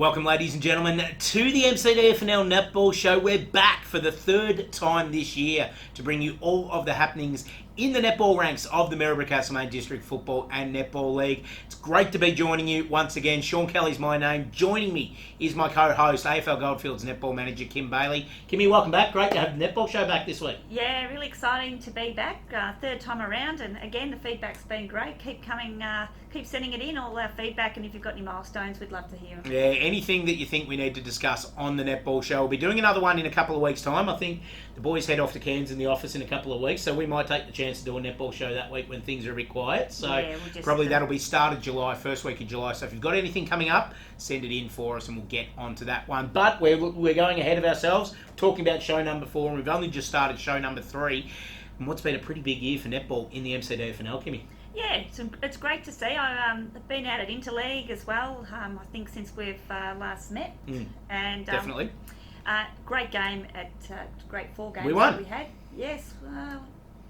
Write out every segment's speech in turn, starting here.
Welcome, ladies and gentlemen, to the MCDFNL Netball Show. We're back for the third time this year to bring you all of the happenings in the netball ranks of the Maryborough Castlemaine District Football and Netball League. It's great to be joining you once again. Sean Kelly's my name. Joining me is my co-host, AFL Goldfields Netball Manager Kim Bailey. Kimmy, welcome back. Great to have the Netball Show back this week. Yeah, really exciting to be back. Third time around, and again, the feedback's been great. Keep coming, keep sending it in, all our feedback, and if you've got any milestones, we'd love to hear them. Yeah, anything that you think we need to discuss on the Netball Show. We'll be doing another one in a couple of weeks' time. I think the boys head off to Cairns in the office in a couple of weeks, so we might take the chance to do a netball show that week when things are a bit quiet. So yeah, probably that'll be started July, first week of July. So if you've got anything coming up, send it in for us and we'll get onto that one. But we're going ahead of ourselves, talking about show number 4, and we've only just started show number 3. And what's been a pretty big year for netball in the MCDFNL, Kimmy? Yeah, it's great to see. I've been out at interleague as well, I think since we've last met. And definitely. Great game at great 4 games we won. That we had. Yes,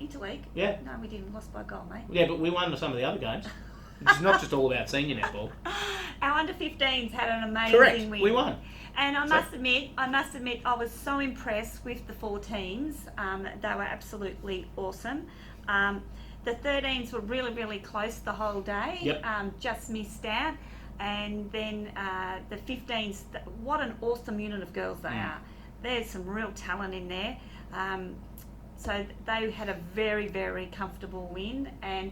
interleague. Yeah. No, we didn't. Lost by a goal, mate. Yeah, but we won some of the other games. It's not just all about senior netball. Our under-15s had an amazing Correct. win. We won. And I must admit, I was so impressed with the 4 teams. They were absolutely awesome. The 13s were really, really close the whole day. Yep. Just missed out. And then the 15s, what an awesome unit of girls they are. There's some real talent in there. So they had a very, very comfortable win. And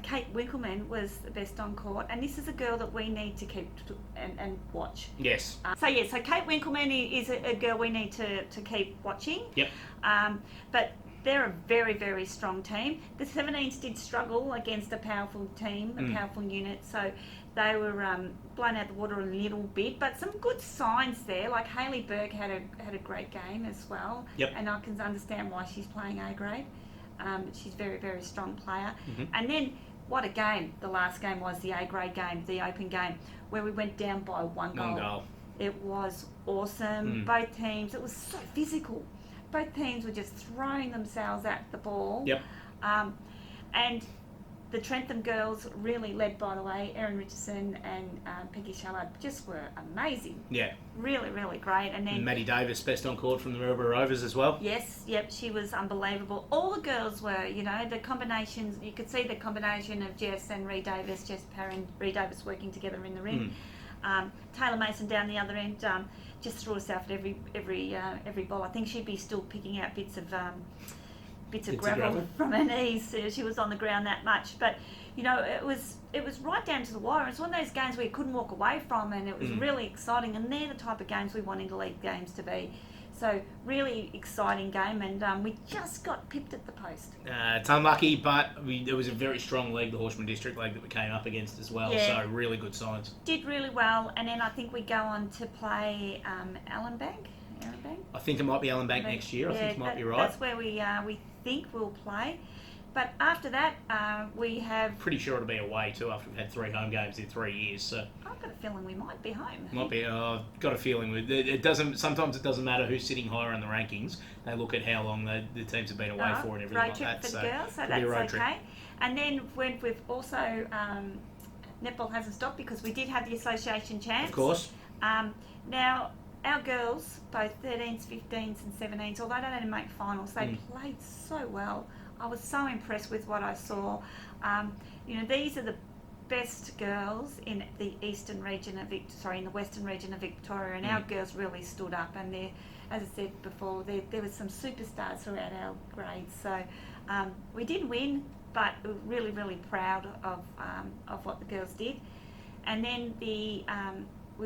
Kate Winkleman was the best on court, and this is a girl that we need to keep and watch. Yes. So Kate Winkleman is a girl we need to keep watching. Yep. But they're a very, very strong team. The 17s did struggle against a powerful team, a powerful unit, so they were blown out the water a little bit, but some good signs there. Like Hayley Burke had a great game as well. Yep. And I can understand why she's playing A grade. She's a very, very strong player. And then, what a game. The last game was the A grade game, the open game, where we went down by one goal. It was awesome. Both teams, it was so physical. Both teams were just throwing themselves at the ball. Yep. And the Trentham girls, really led, by the way, Erin Richardson and Peggy Shallard, just were amazing. Yeah. Really, really great. And then Maddie Davis, best on court from the Maryborough Rovers as well. Yes, yep, she was unbelievable. All the girls were, the combinations, you could see the combination of Jess and Ree Davis, Jess Parr and Ree Davis working together in the ring. Taylor Mason down the other end just threw herself at every ball. I think she'd be still picking out bits of gravel from her knees. She was on the ground that much, but it was right down to the wire. It was one of those games where you couldn't walk away from, and it was really exciting. And they're the type of games we want interleague games to be. So really exciting game, and we just got pipped at the post. It's unlucky, but it was a very strong league, the Horsham District League, that we came up against as well. Yeah. So really good signs. Did really well, and then I think we go on to play Allenbank. I think it might be Allenbank next year. I think you might be right. That's where we think we'll play. But after that, we have... Pretty sure it'll be away too after we've had 3 home games in 3 years. So I've got a feeling we might be home. Might be. I've got a feeling it doesn't. Sometimes it doesn't matter who's sitting higher in the rankings. They look at how long the teams have been away for and everything road like trip that. For the girls, so that's okay. And then we've also netball hasn't stopped because we did have the association champs. Of course. Now, our girls, both 13s, 15s and 17s, although they didn't make finals, they played so well. I was so impressed with what I saw. These are the best girls in the western region of Victoria, and our girls really stood up. And as I said before, there was some superstars throughout our grades. So we didn't win, but we were really, really proud of what the girls did. And then we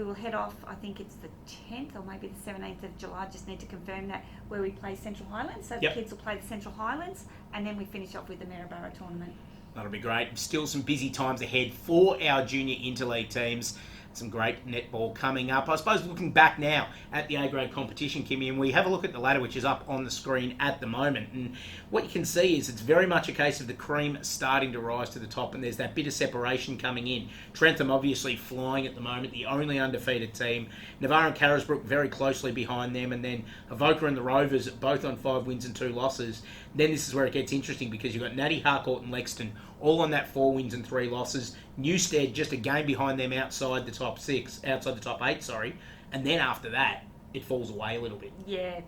will head off, I think it's the 10th or maybe the 17th of July, just need to confirm that, where we play Central Highlands. So the kids will play the Central Highlands, and then we finish off with the Maryborough tournament. That'll be great. Still some busy times ahead for our junior interleague teams. Some great netball coming up. I suppose looking back now at the A-grade competition, Kimmy, and we have a look at the ladder, which is up on the screen at the moment. And what you can see is it's very much a case of the cream starting to rise to the top, and there's that bit of separation coming in. Trentham obviously flying at the moment, the only undefeated team. Navarre and Carisbrook very closely behind them, and then Avoca and the Rovers both on 5 wins and 2 losses. Then this is where it gets interesting because you've got Natty, Harcourt and Lexington all on that 4 wins and 3 losses. Newstead just a game behind them outside the top 8, sorry. And then after that, it falls away a little bit. Yeah.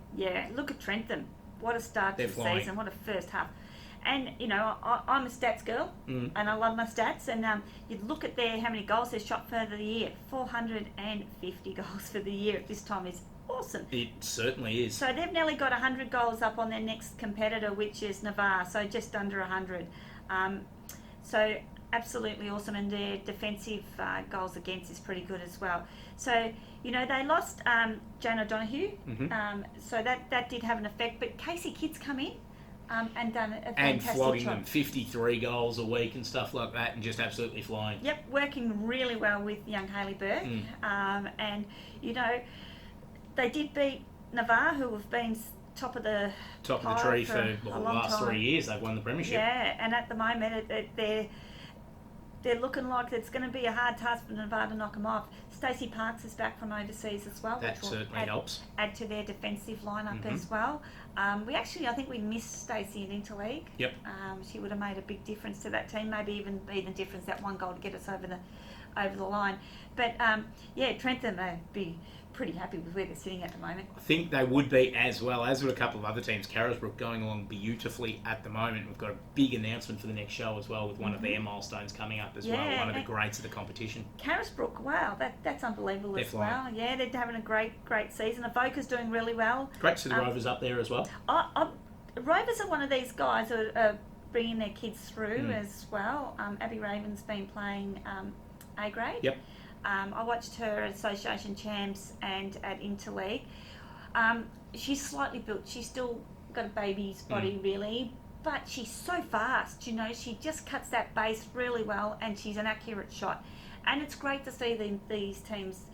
Look at Trentham. What a start to the season. What a first half. And, I'm a stats girl, and I love my stats. And you look at how many goals they've shot for the year. 450 goals for the year at this time is awesome. It certainly is. So they've nearly got 100 goals up on their next competitor, which is Navarre, so just under 100. So absolutely awesome, and their defensive goals against is pretty good as well. So, they lost Jane O'Donoghue, so that did have an effect. But Casey Kidd's come in and done a fantastic and flogging job. them 53 goals a week and stuff like that, and just absolutely flying. Yep, working really well with young Hayley Burke. And, they did beat Navarre, who have been top of the tree for the last 3 years. They've won the premiership. Yeah, and at the moment they're looking like it's going to be a hard task for Navarre to knock them off. Stacey Parks is back from overseas as well, that which certainly helps. Add to their defensive lineup as well. I think we missed Stacey in interleague. Yep. She would have made a big difference to that team. Maybe even be the difference, that one goal to get us over the line. But Trentham would be pretty happy with where they're sitting at the moment. I think they would be, as well as with a couple of other teams. Carisbrook going along beautifully at the moment. We've got a big announcement for the next show as well, with one of their milestones coming up as well. One of the greats of the competition. Carisbrook, wow, that's unbelievable. They're as flying. Well. Yeah, they're having a great season. Avoca's doing really well. Great to see the Rovers up there as well. Rovers are one of these guys who are bringing their kids through as well. Abby Raven's been playing A grade. Yep. I watched her at Association Champs and at Interleague. She's slightly built. She's still got a baby's body, really, but she's so fast. She just cuts that base really well, and she's an accurate shot. And it's great to see these teams,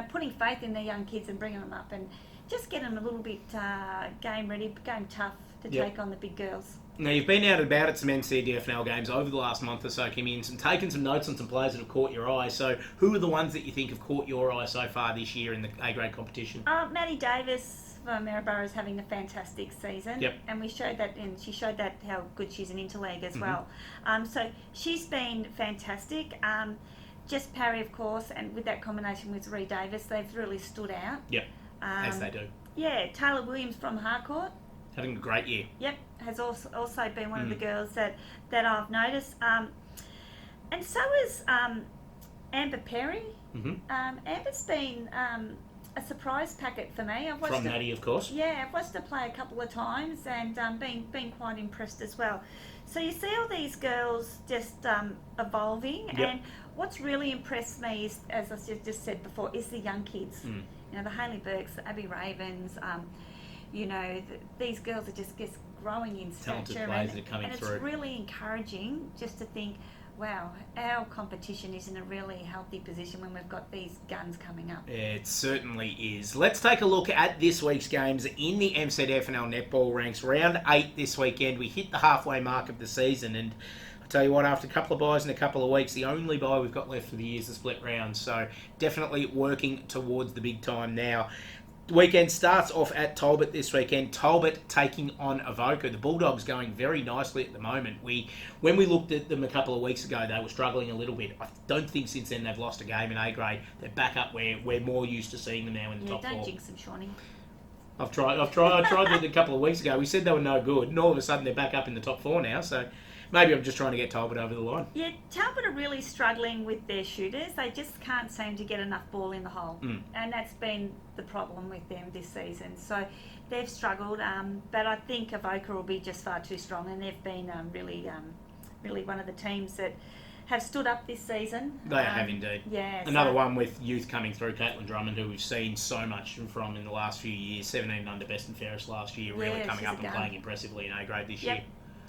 putting faith in their young kids and bringing them up and just getting them a little bit game ready, game tough to take on the big girls. Now, you've been out and about at some MCDFNL games over the last month or so, Kimmy, and taken some notes on some players that have caught your eye. So, who are the ones that you think have caught your eye so far this year in the A-grade competition? Maddie Davis for Maryborough is having a fantastic season. Yep. And we showed that, and she showed that how good she's in interleague as well. So, she's been fantastic. Jess Parry, of course, and with that combination with Ree Davis, they've really stood out. Yep, as they do. Yeah, Taylor Williams from Harcourt. Having a great year. Yep, has also been one of the girls that I've noticed. And so is Amber Perry. Amber's been a surprise packet for me. I've watched From Maddie, of course. Yeah, I've watched her play a couple of times and been quite impressed as well. So you see all these girls just evolving, and what's really impressed me is, as I just said before, is the young kids. The Hayley Burkes, the Abby Ravens. These girls are just growing in talented stature, players that are coming through. It's really encouraging just to think, wow, our competition is in a really healthy position when we've got these guns coming up. It certainly is. Let's take a look at this week's games in the MCDFNL Netball ranks. Round 8 this weekend. We hit the halfway mark of the season, and I tell you what, after a couple of buys in a couple of weeks, the only buy we've got left for the year is the split round. So definitely working towards the big time now. The weekend starts off at Talbot this weekend. Talbot taking on Avoca. The Bulldogs going very nicely at the moment. When we looked at them a couple of weeks ago, they were struggling a little bit. I don't think since then they've lost a game in A grade. They're back up where we're more used to seeing them now in the top 4. Don't jinx them, Shawnee. I tried it a couple of weeks ago. We said they were no good, and all of a sudden they're back up in the top 4 now. So maybe I'm just trying to get Talbot over the line. Yeah, Talbot are really struggling with their shooters. They just can't seem to get enough ball in the hole. And that's been the problem with them this season. So they've struggled, but I think Avoca will be just far too strong, and they've been really one of the teams that have stood up this season. They have indeed. Yeah. Another one with youth coming through, Caitlin Drummond, who we've seen so much from in the last few years. 17 under best and fairest last year, really coming up and playing impressively in A grade this year.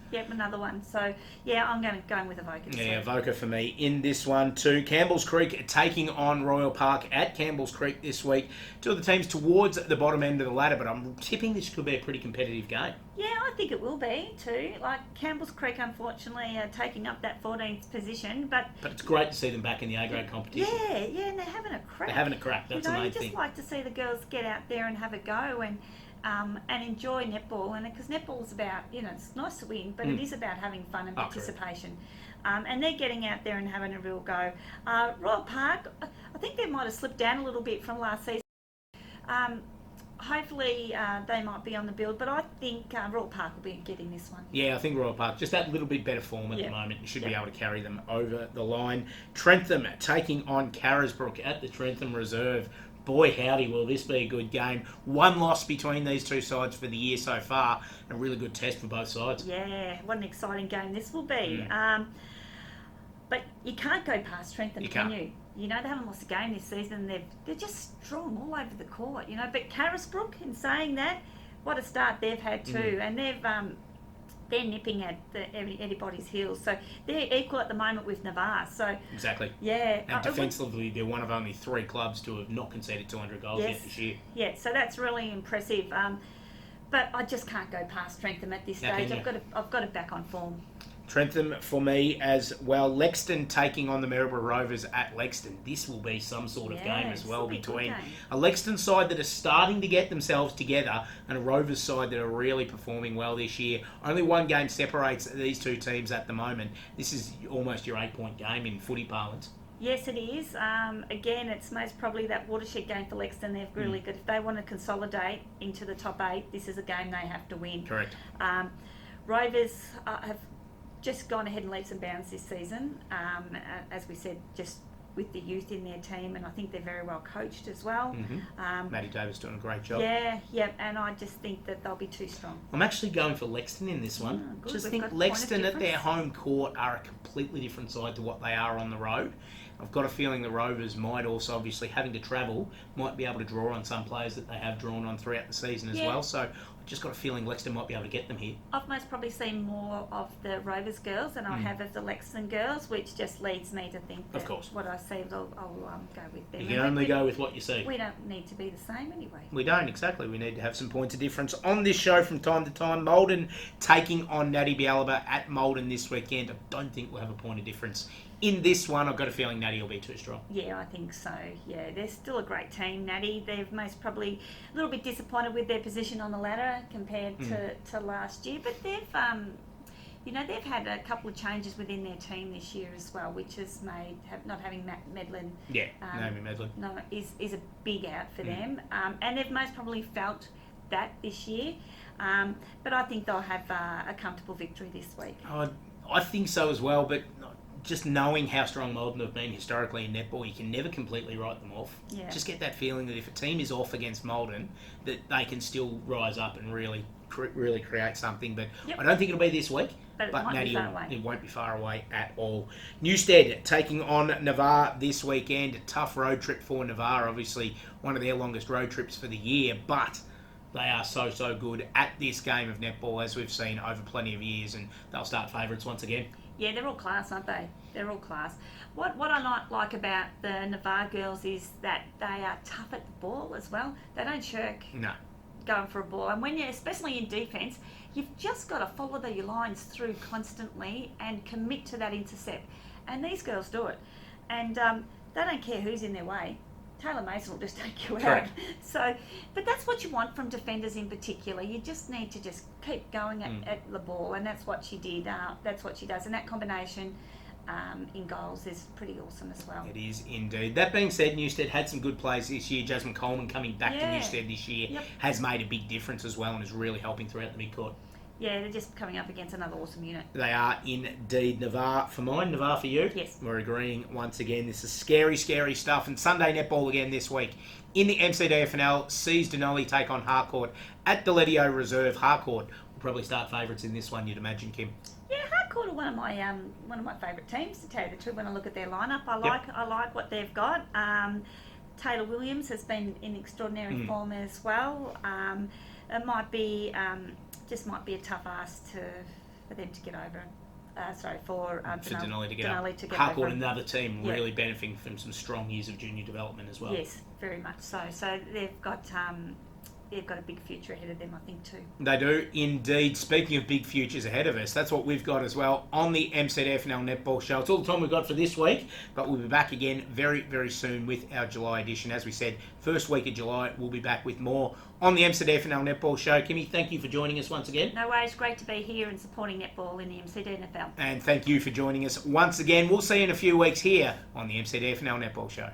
Yep, another one. So, yeah, I'm going with Avoca. Yeah, Avoca for me in this one too. Campbell's Creek taking on Royal Park at Campbell's Creek this week. Two of the teams towards the bottom end of the ladder, but I'm tipping this could be a pretty competitive game. Yeah, I think it will be too. Like Campbell's Creek, unfortunately, are taking up that 14th position, but it's great to see them back in the A grade competition. Yeah, and they're having a crack. That's the main you thing. just like to see the girls get out there and have a go, and and enjoy netball. And because netball is about, it's nice to win, but it is about having fun and participation. And they're getting out there and having a real go. Royal Park, I think they might have slipped down a little bit from last season. Hopefully they might be on the build, but I think Royal Park will be getting this one. Yeah, I think Royal Park, just that little bit better form at the moment, should be able to carry them over the line. Trentham taking on Carisbrook at the Trentham Reserve. Boy, howdy, will this be a good game. One loss between these two sides for the year so far. A really good test for both sides. Yeah, what an exciting game this will be. But you can't go past Trentham, can you? They haven't lost a game this season. They're just strong all over the court, But Carisbrook, in saying that, what a start they've had too. And they're nipping at anybody's heels. So they're equal at the moment with Navarre. So exactly. Yeah. And defensively, they're one of only 3 clubs to have not conceded 200 goals yet this year. Yeah, so that's really impressive. But I just can't go past Trentham at this stage. I've got to back on form. Trentham for me as well. Lexington taking on the Maryborough Rovers at Lexington. This will be some sort of game as well between a Lexington side that are starting to get themselves together and a Rovers side that are really performing well this year. Only one game separates these two teams at the moment. This is almost your 8-point game in footy parlance. Yes, it is. Again, it's most probably that watershed game for Lexington. They've really good. If they want to consolidate into the top 8, this is a game they have to win. Correct. Rovers have just gone ahead and leaps and bounds this season, as we said, just with the youth in their team, and I think they're very well coached as well. Maddie Davis doing a great job. Yeah, and I just think that they'll be too strong. I'm actually going for Lexington in this one. Just think Lexington at their home court are a completely different side to what they are on the road. I've got a feeling the Rovers might also, obviously, having to travel, might be able to draw on some players that they have drawn on throughout the season as well. So I've just got a feeling Lexington might be able to get them here. I've most probably seen more of the Rovers girls than I have of the Lexington girls, which just leads me to think that what I see, I'll go with them. You can only go with what you see. We don't need to be the same anyway. We don't, exactly. We need to have some points of difference on this show from time to time. Maldon taking on Natty Bialaba at Maldon this weekend. I don't think we'll have a point of difference in this one. I've got a feeling Natty will be too strong. Yeah, I think so. Yeah, they're still a great team, Natty. They've most probably a little bit disappointed with their position on the ladder compared to last year, but they've they've had a couple of changes within their team this year as well, which has made not having Matt Medlin. Naomi Medlin. No, is a big out for them, and they've most probably felt that this year. But I think they'll have a comfortable victory this week. I think so as well, but just knowing how strong Maldon have been historically in netball, you can never completely write them off. Yeah. Just get that feeling that if a team is off against Maldon, that they can still rise up and really create something. But I don't think it'll be this week. But Natty, it won't be far away at all. Newstead taking on Navarre this weekend. A tough road trip for Navarre, obviously one of their longest road trips for the year, but they are so good at this game of netball, as we've seen over plenty of years, and they'll start favourites once again. Yeah, they're all class, aren't they? They're all class. What I not like about the Navarre girls is that they are tough at the ball as well. They don't shirk going for a ball. And when you're, especially in defence, you've just got to follow your lines through constantly and commit to that intercept. And these girls do it. And they don't care who's in their way. Taylor Mason will just take you out. So, but that's what you want from defenders in particular. You just need to just keep going at the ball, and that's what she did. That's what she does, and that combination in goals is pretty awesome as well. It is indeed. That being said, Newstead had some good plays this year. Jasmine Coleman coming back to Newstead this year has made a big difference as well, and is really helping throughout the midcourt. Yeah, they're just coming up against another awesome unit. They are indeed. Navarre for mine, Navarre for you. Yes. We're agreeing once again. This is scary stuff. And Sunday netball again this week. In the MCDFNL, sees Denali take on Harcourt at the Ledio Reserve. Harcourt will probably start favourites in this one, you'd imagine, Kim. Yeah, Harcourt are one of my favourite teams, to tell you the truth. When I look at their lineup, I like what they've got. Taylor Williams has been in extraordinary form as well. It might be a tough ask for them to get over. For Denali to get Denali up. To get Harcourt, over. another team really benefiting from some strong years of junior development as well. Yes, very much so. So they've got they've got a big future ahead of them, I think, too. They do indeed. Speaking of big futures ahead of us, that's what we've got as well on the MCDFNL Netball Show. It's all the time we've got for this week, but we'll be back again very, very soon with our July edition. As we said, first week of July, we'll be back with more on the MCDFNL Netball Show. Kimmy, thank you for joining us once again. No worries, great to be here and supporting netball in the MCDFNL. And thank you for joining us once again. We'll see you in a few weeks here on the MCDFNL Netball Show.